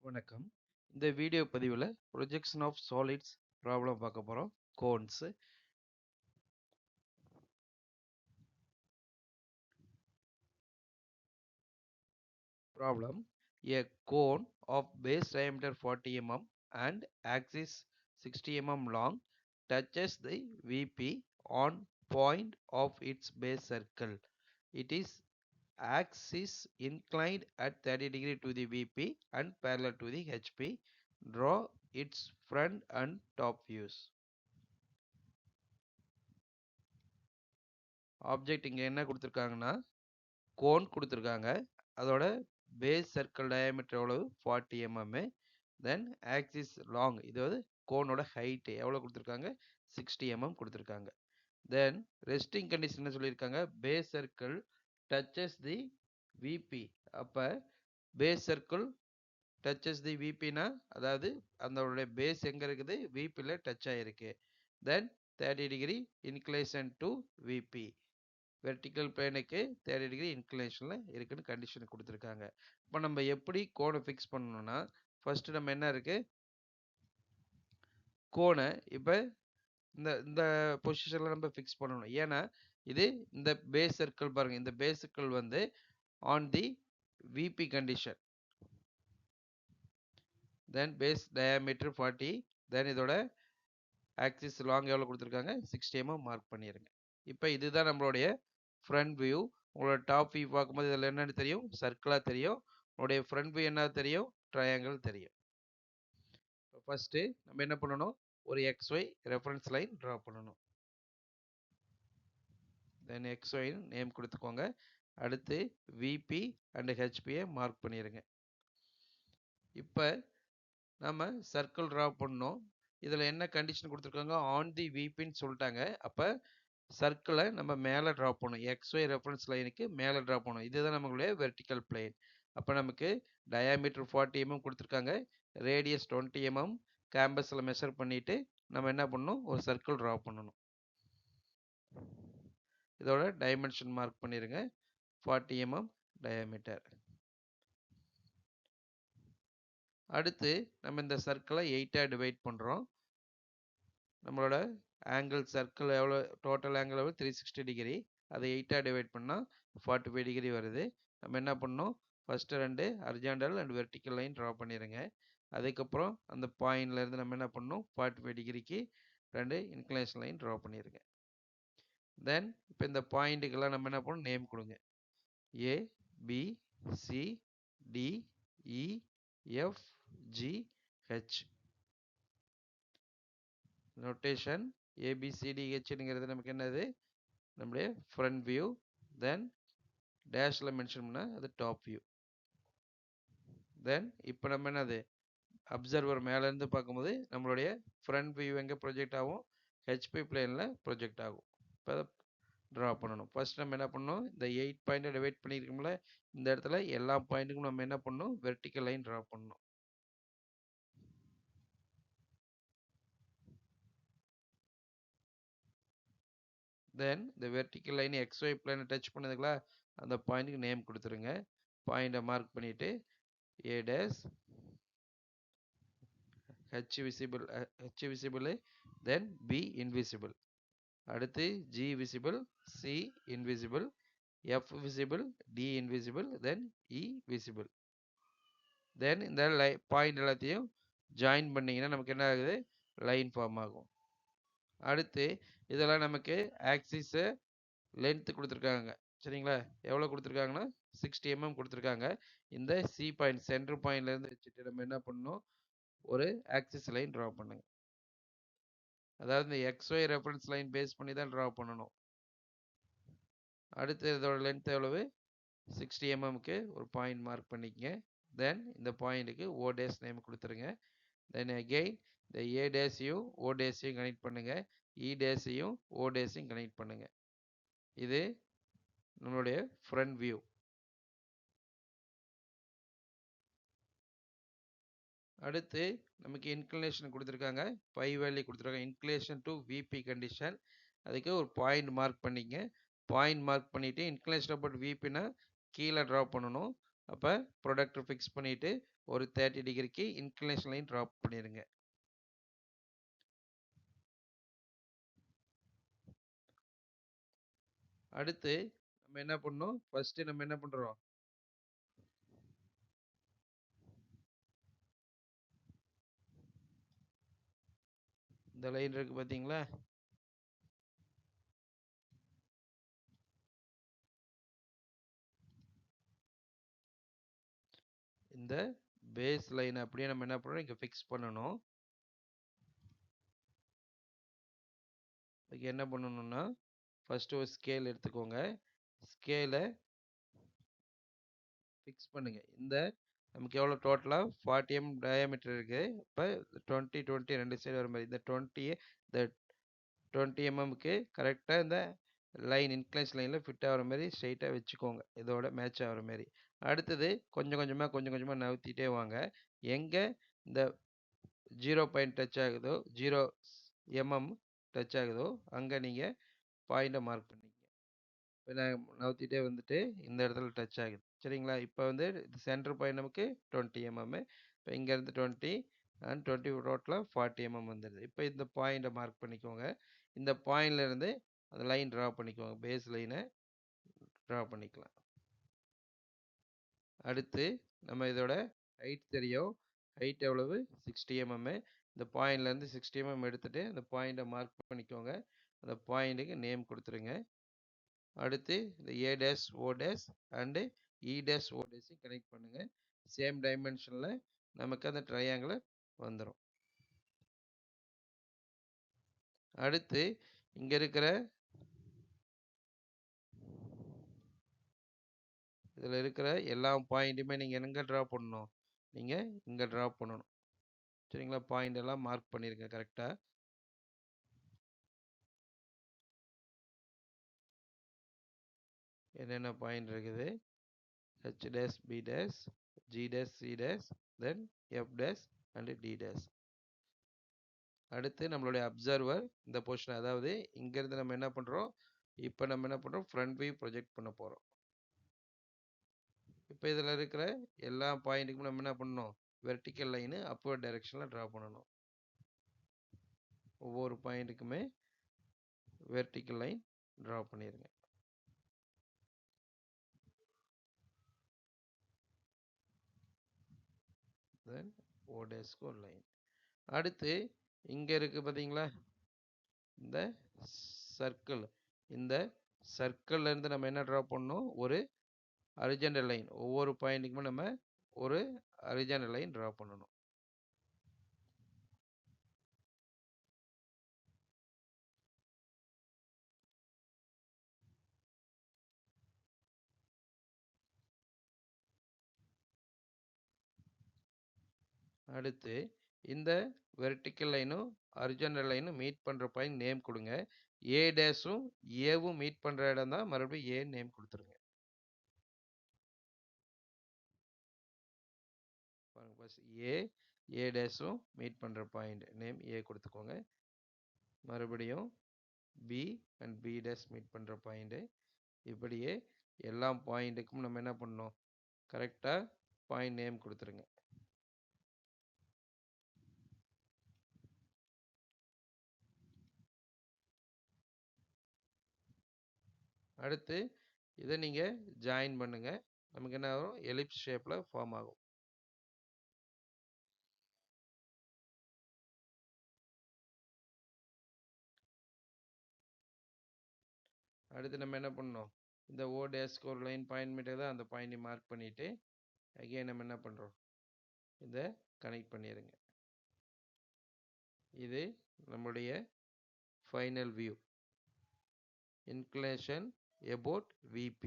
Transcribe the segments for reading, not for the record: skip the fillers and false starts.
வணக்கம். இந்த வீடியோ பதிவில் ப்ரொஜெக்ஷன் ஆஃப் சாலிட்ஸ் ப்ராப்ளம் பார்க்க போகிறோம். Cones problem. A cone of base diameter 40 mm and axis 60 mm long touches the VP on point of its base circle. It is axis inclined at 30 degree to the VP and parallel to the HP. Draw its front and top views. Object இங்கே என்ன கொடுத்துருக்காங்கன்னா cone கொடுத்துருக்காங்க. அதோட base circle diameter எவ்வளவு 40 mm. தென் axis long, இது வந்து கோனோட height எவ்வளோ கொடுத்துருக்காங்க 60 mm கொடுத்துருக்காங்க. தென் ரெஸ்டிங் கண்டிஷன் என்ன சொல்லியிருக்காங்க, base circle touches the VP. அப்போ பேஸ் சர்க்கிள் டச்சஸ் தி விபினா அதாவது அதோடைய பேஸ் எங்கே இருக்குது, விபியில் டச் ஆகிருக்கு. Then 30 degree inclination to VP, vertical பிளேனுக்கு 30 டிகிரி இன்க்ளினேஷனில் இருக்குன்னு கண்டிஷன் கொடுத்துருக்காங்க. இப்போ நம்ம எப்படி கோனை ஃபிக்ஸ் பண்ணணும்னா, ஃபர்ஸ்ட் நம்ம என்ன இருக்கு, கோனை இப்போ இந்த இந்த பொசிஷனில் நம்ம ஃபிக்ஸ் பண்ணணும். ஏன்னா இது இந்த பேஸ் சர்க்கிள் பாருங்க, இந்த பேஸ் சர்க்கிள் வந்து on the VP condition. Then base diameter 40, then இதோட ஆக்சிஸ் லாங் எவ்வளோ கொடுத்துருக்காங்க 60 mm மார்க் பண்ணிடுங்க. இப்போ இதுதான் நம்மளுடைய ஃப்ரண்ட் வியூ. உங்களோட டாப் வியூ பார்க்கும்போது இதில் என்னென்னு தெரியும், சர்க்கிளாக தெரியும். உங்களுடைய ஃப்ரண்ட் வியூ என்ன தெரியும், ட்ரையாங்கிள் தெரியும். ஃபர்ஸ்ட்டு நம்ம என்ன பண்ணணும், ஒரு XY ரெஃபரன்ஸ் லைன் ட்ரா பண்ணணும். தென் XY நேம் கொடுத்துக்கோங்க. அடுத்து விபி அண்ட் ஹெச்பியை மார்க் பண்ணிடுங்க. இப்போ நம்ம சர்க்கிள் ட்ரா பண்ணோம். இதில் என்ன கண்டிஷன் கொடுத்துருக்காங்க, ஆன் தி விபின்னு சொல்லிட்டாங்க. அப்போ சர்க்கிளை நம்ம மேலே ட்ரா பண்ணணும், XY ரெஃபரன்ஸ் லைனுக்கு மேலே ட்ரா பண்ணணும். இதுதான் நம்மளுடைய வெர்டிக்கல் பிளேன். அப்போ நமக்கு டயாமீட்டர் 40 mm கொடுத்துருக்காங்க, ரேடியஸ் 20 mm கேம்பஸில் மெஷர் பண்ணிவிட்டு நம்ம என்ன பண்ணணும், ஒரு சர்க்கிள் ட்ரா பண்ணணும். இதோட டைமென்ஷன் மார்க் பண்ணிடுங்க, 40 mm டயாமீட்டர். அடுத்து நம்ம இந்த சர்க்கிளை 8ஆக டிவைட் பண்ணுறோம். நம்மளோட ஆங்கிள் சர்க்கிள் எவ்வளோ, டோட்டல் ஆங்கிள் எவ்வளோ 360 டிகிரி. அதை 8ஆக டிவைட் பண்ணால் 45 டிகிரி வருது. நம்ம என்ன பண்ணோம், first 2 horizontal and vertical line draw பண்ணிடுங்க. அதுக்கப்புறம் அந்த பாயிண்ட்லேருந்து நம்ம என்ன பண்ணணும், 45 டிகிரிக்கு 2 இன்க்ளினேஷன் லைன் ட்ரா பண்ணிடுங்க. தென் இப்போ இந்த பாயிண்ட்டுக்கெல்லாம் நம்ம என்ன பண்ணணும், நேம் கொடுங்க. A B C D E F G H. Notation ABCDHங்கிறது நமக்கு என்னது, நம்முடைய ஃப்ரண்ட் வியூ. தென் டேஷில் மென்ஷன் பண்ணால் அது டாப் வியூ. தென் இப்போ நம்ம என்னது, அப்சர்வர் மேலேருந்து பார்க்கும்போது நம்மளுடைய ஃப்ரண்ட் வியூ எங்கே ப்ரொஜெக்ட் ஆகும், ஹெச்பி பிளேனில் ப்ரொஜெக்ட் ஆகும். இப்போ அதை ட்ரா பண்ணணும். ஃபர்ஸ்ட் நம்ம என்ன பண்ணணும், இந்த 8 பாயிண்ட்டை டிவைட் பண்ணியிருக்கோம்ல, இந்த இடத்துல எல்லா பாயிண்ட்டுக்கும் நம்ம என்ன பண்ணணும், வெர்டிக்கல் லைன் ட்ரா பண்ணணும். தென் இந்த வெர்டிக்கல் லைன் XY பிளேனை டச் பண்ணதுங்களா, அந்த பாயிண்ட்டுக்கு நேம் கொடுத்துருங்க. பாயிண்டை மார்க் பண்ணிவிட்டு A dash, H visible, then B invisible. அடுத்து G visible, C invisible, F visible, D invisible, then E visible. தென் இந்த பாயிண்ட் எல்லாத்தையும் ஜாயின் பண்ணிங்கன்னா நமக்கு என்ன ஆகுது, லைன் ஃபார்ம் ஆகும். அடுத்து இதெல்லாம் நமக்கு ஆக்சிஸு லென்த்து கொடுத்துருக்காங்க, சரிங்களா. எவ்வளோ கொடுத்துருக்காங்கன்னா 60 mm கொடுத்துருக்காங்க. இந்த சி பாயிண்ட் சென்டர் பாயிண்ட்லேருந்து வச்சுட்டு நம்ம என்ன பண்ணணும், ஒரு ஆக்சிஸ் லைன் ட்ரா பண்ணுங்க. அதாவது இந்த XY ரெஃபரன்ஸ் லைன் பேஸ் பண்ணி தான் ட்ரா பண்ணணும். அடுத்து இதோட லென்த் எவ்வளவு 60 mmக்கு ஒரு பாயிண்ட் மார்க் பண்ணிக்கங்க. தென் இந்த பாயிண்ட்டுக்கு O டேஸ் நேம் கொடுத்துருங்க. தென் அகெயின் இந்த A டேஸையும் O டேஸையும் கனெக்ட் பண்ணுங்க, E டேஸையும் O டேஸையும் கனெக்ட் பண்ணுங்க. இது நம்மளுடைய ஃப்ரண்ட் வியூ. அடுத்து நமக்கு இன்க்ளினேஷன் கொடுத்துருக்காங்க, பை வேல்யூ கொடுத்துருக்காங்க, இன்க்ளினேஷன் டு விபி கண்டிஷன். அதுக்கு ஒரு பாயிண்ட் மார்க் பண்ணிங்க. பாயிண்ட் மார்க் பண்ணிவிட்டு இன்க்ளினேஷன் அபவுட் விபினா கீழே ட்ரா பண்ணணும். அப்போ ப்ரொடக்டர் ஃபிக்ஸ் பண்ணிவிட்டு ஒரு 30 டிகிரிக்கு இன்க்ளினேஷன் லைன் ட்ராப் பண்ணிடுங்க. அடுத்து நம்ம என்ன பண்ணணும், ஃபர்ஸ்ட் நம்ம என்ன பண்றோம், இந்த லைன் இருக்கு பார்த்தீங்களா, இந்த பேஸ் லைன் அப்படியே நம்ம என்ன பண்ணணும், இங்கே ஃபிக்ஸ் பண்ணணும். அதுக்கு என்ன பண்ணணும்னா, ஃபர்ஸ்ட் ஒரு ஸ்கேல் எடுத்துக்கோங்க. ஸ்கேலை ஃபிக்ஸ் பண்ணுங்க. இந்த நமக்கு எவ்வளோ டோட்டலாக 40 mm டயாமீட்டர் இருக்குது. இப்போ 20 20 ரெண்டு சைடு வர மாதிரி இந்த 20 இந்த 20 mmக்கு கரெக்டாக இந்த லைன் இன்க்ளைன்ஸ் லைனில் ஃபிட் ஆகிற மாதிரி ஸ்ட்ரைட்டாக வச்சுக்கோங்க, இதோட மேட்ச் ஆகிற மாதிரி. அடுத்தது கொஞ்சம் கொஞ்சமாக நவுத்திட்டே வாங்க. எங்கே இந்த 0 பாயிண்ட் டச் ஆகுதோ, 0 mm டச் ஆகுதோ அங்கே நீங்கள் பாயிண்டை மார்க் பண்ணிக்கங்க. இப்போ நான் நவுத்திட்டே வந்துட்டு இந்த இடத்துல டச் ஆகுது, சரிங்களா. இப்போ வந்து சென்டர் பாயிண்ட் நமக்கு 20 mm. இப்போ இங்கேருந்து 20 அண்ட் 20 டோட்டலாக 40 mm வந்துடுது. இப்போ இந்த பாயிண்டை மார்க் பண்ணிக்கோங்க. இந்த பாயிண்ட்லேருந்து அந்த லைன் ட்ரா பண்ணிக்கோங்க, பேஸ் லைனை ட்ரா பண்ணிக்கலாம். அடுத்து நம்ம இதோட ஹைட் தெரியும். ஹைட் எவ்வளவு, 60 mm. இந்த பாயிண்ட்லேருந்து 60 mm எடுத்துகிட்டு அந்த பாயிண்டை மார்க் பண்ணிக்கோங்க. அந்த பாயிண்ட்டுக்கு நேம் கொடுத்துருங்க. அடுத்து இந்த A dash O dash and E dash O டேஷையும் கனெக்ட் பண்ணுங்கள். சேம் டைமென்ஷனில் நமக்கு அந்த ட்ரையாங்கிள் வந்துடும். அடுத்து இங்கே இருக்கிற இதில் இருக்கிற எல்லா பாயிண்ட்டுமே நீங்கள் எங்கே ட்ரா பண்ணணும், நீங்கள் இங்கே ட்ரா பண்ணணும், சரிங்களா. பாயிண்ட் எல்லாம் மார்க் பண்ணிருங்க கரெக்டாக. என்னென்ன பாயிண்ட் இருக்குது, H dash B dash G dash C dash then F dash and D dash. அடுத்து நம்மளுடைய அப்சர்வர் இந்த பொசிஷன், அதாவது இங்கேருந்து நம்ம என்ன பண்ணுறோம், இப்போ நம்ம என்ன பண்ணுறோம், ஃப்ரண்ட் வியூ ப்ரொஜெக்ட் பண்ண போகிறோம். இப்போ இதில் இருக்கிற எல்லா பாயிண்ட்டுக்கும் நம்ம என்ன பண்ணணும், வெர்டிக்கல் லைனு அப்வர்ட் டைரெக்ஷனில் ட்ரா பண்ணணும். ஒவ்வொரு பாயிண்ட்டுக்குமே வெர்டிக்கல் லைன் ட்ரா பண்ணிடுங்க. தென் ஓ டேஷ்க்கு ஒரு லைன். அடுத்து இங்கே இருக்குது பார்த்தீங்களா இந்த சர்க்கிள், இந்த சர்க்கிள்லேருந்து நம்ம என்ன ட்ரா பண்ணணும், ஒரு ஹரிசாண்டல் லைன். ஒவ்வொரு பாயிண்ட்டுக்குமே நம்ம ஒரு ஹரிசாண்டல் லைன் ட்ரா பண்ணணும். அடுத்து இந்த வெர்டிக்கல் லைனும் ஹரிசாண்டல் லைனும் மீட் பண்ணுற பாயிண்ட் நேம் கொடுங்க. ஏ டேஷும் ஏவும் மீட் பண்ணுற இடம் தான் மறுபடியும் ஏ நேம் கொடுத்துருங்க. பாருங்க, ஃபர்ஸ்ட் ஏ டேஷும் மீட் பண்ணுற பாயிண்ட் நேம் ஏ கொடுத்துக்கோங்க. மறுபடியும் B and B dash meet பண்ணுற பாயிண்ட்டு. இப்படியே எல்லா பாயிண்ட்டுக்கும் நம்ம என்ன பண்ணணும், கரெக்டாக பாயிண்ட் நேம் கொடுத்துருங்க. அடுத்து இதை நீங்கள் ஜாயின் பண்ணுங்கள். நமக்கு என்ன ஆகும், எலிப்ஸ் ஷேப்பில் ஃபார்ம் ஆகும். அடுத்து நம்ம என்ன பண்ணணும், இந்த ஓ டேஷ்க்கு ஒரு லைன் பாயிண்ட் மீட்டர் தான், அந்த பாயிண்ட்டை மார்க் பண்ணிவிட்டு அகைன் நம்ம என்ன பண்ணுறோம், இதை கனெக்ட் பண்ணிடுங்க. இது நம்முடைய final view. Inclination about VP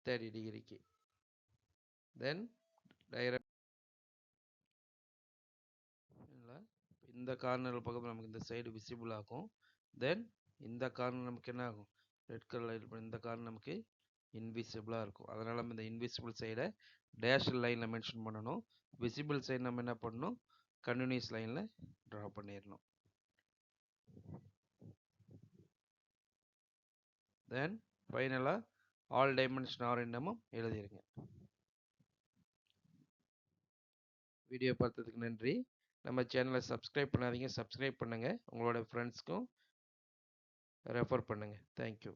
30 டிகிரிக்கு. தென் டைரக்ட் இந்த கார்னர் பக்கம் நமக்கு இந்த சைடு விசிபிள் ஆகும். தென் இந்த கார்னர் நமக்கு என்ன ஆகும், ரெட் கலர் லைட் இந்த கார்னர் நமக்கு இன்விசிபிளாக இருக்கும். அதனால் நம்ம இந்த இன்விசிபிள் சைடை டேஷ் லைனில் மென்ஷன் பண்ணணும். விசிபிள் சைடு நம்ம என்ன பண்ணணும், கண்டினியூஸ் லைனில் ட்ரா பண்ணிடணும். தென் ஃபைனலாக ஆல் டைமென்ஷன் ஆர் என்னமும் எழுதிருங்க. வீடியோ பார்த்ததுக்கு நன்றி. நம்ம சேனலை சப்ஸ்கிரைப் பண்ணாதீங்க, சப்ஸ்கிரைப் பண்ணுங்கள். உங்களோட ஃப்ரெண்ட்ஸ்க்கும் ரெஃபர் பண்ணுங்கள். தேங்க்யூ.